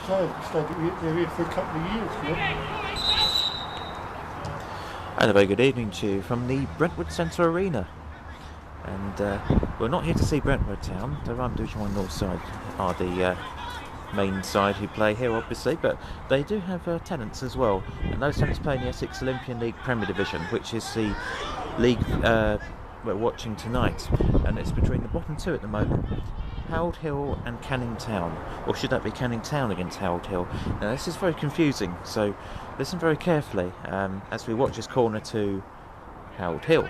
They're here for a couple of years, you know. And a very good evening to you from the Brentwood Centre Arena. And we're not here to see Brentwood Town. The Rhyme Division 1 North side are the main side who play here, obviously, but they do have tenants as well. And those tenants play in the Essex Olympian League Premier Division, which is the league we're watching tonight. And it's between the bottom two at the moment, Howard Hill and Canning Town. Or should that be Canning Town against Howard Hill? Now, this is very confusing, so listen very carefully as we watch this corner to Howard Hill,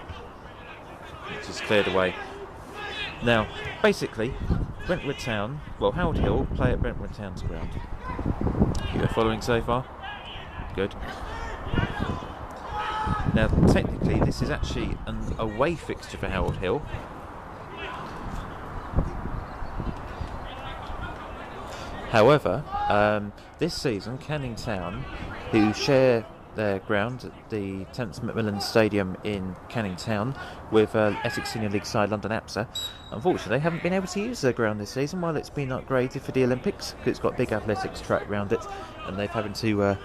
which is cleared away. Now, basically, Brentwood Town, well, Howard Hill play at Brentwood Town's ground. You are following so far? Good. Now, technically, this is actually an away fixture for Howard Hill. However, this season, Canning Town, who share their ground at the 10th Macmillan Stadium in Canning Town with Essex Senior League side Wed4Apr2012, unfortunately they haven't been able to use their ground this season while it's been upgraded for the Olympics, because it's got a big athletics track around it, and they've having to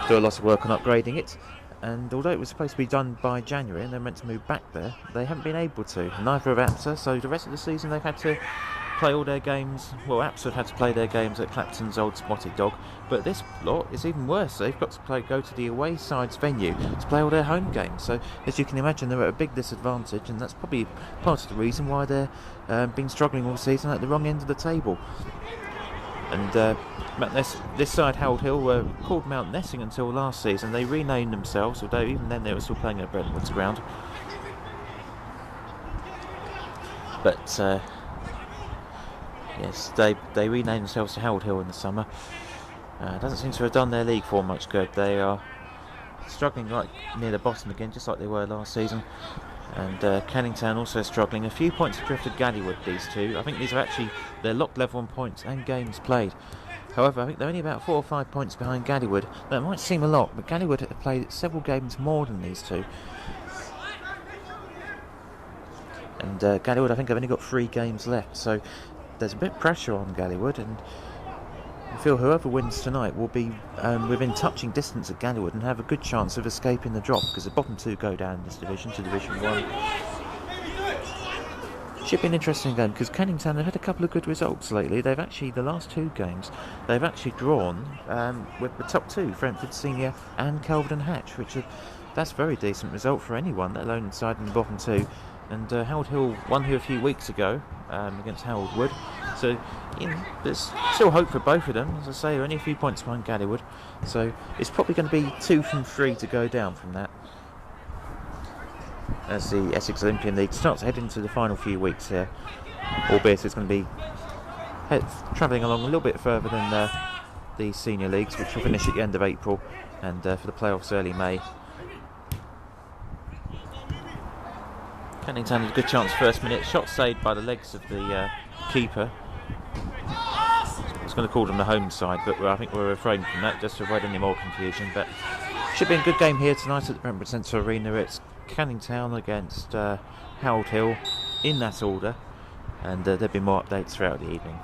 do a lot of work on upgrading it. And although it was supposed to be done by January and they're meant to move back there, they haven't been able to, neither have APSA, so the rest of the season they've had to play all their games. Well, APSA have had to play their games at Clapton's Old Spotted Dog, but this lot is even worse. They've got to go to the away side's venue to play all their home games. So, as you can imagine, they're at a big disadvantage, and that's probably part of the reason why they're been struggling all season at the wrong end of the table. And this side, Howard Hill, were called Mount Nessing until last season. They renamed themselves, although even then they were still playing at Brentwood's ground. But yes, they renamed themselves to Howard Hill in the summer. Doesn't seem to have done their league form much good. They are struggling right near the bottom again, just like they were last season. And Canning Town also struggling. A few points adrift of Gallywood, these two. I think these are actually, they're locked level on points and games played. However, I think they're only about 4 or 5 points behind Gallywood. That might seem a lot, but Gallywood have played several games more than these two. And Gallywood, I think, have only got 3 games left, so there's a bit of pressure on Gallywood, and I feel whoever wins tonight will be within touching distance of Gallywood and have a good chance of escaping the drop, because the bottom two go down in this division to Division 1. Should be an interesting game, because Canning Town have had a couple of good results lately. They've actually, the last 2 games, they've actually drawn with the top 2, Brentwood Senior and Kelvedon Hatch, that's a very decent result for anyone, let alone inside in the bottom 2. And Howard Hill won here a few weeks ago against Howard Wood. So, there's still hope for both of them. As I say, they're only a few points behind Gallywood. So, it's probably going to be 2 from 3 to go down from that, as the Essex Olympian League starts to head into the final few weeks here. Albeit it's going to be travelling along a little bit further than the senior leagues, which will finish at the end of April, and for the playoffs early May. Canning Town had a good chance first minute. Shot saved by the legs of the keeper. I was going to call them the home side, but I think we're refraining from that just to avoid any more confusion. But should be a good game here tonight at the Brentwood Centre Arena. It's Canning Town against Howard Hill in that order, and there'll be more updates throughout the evening.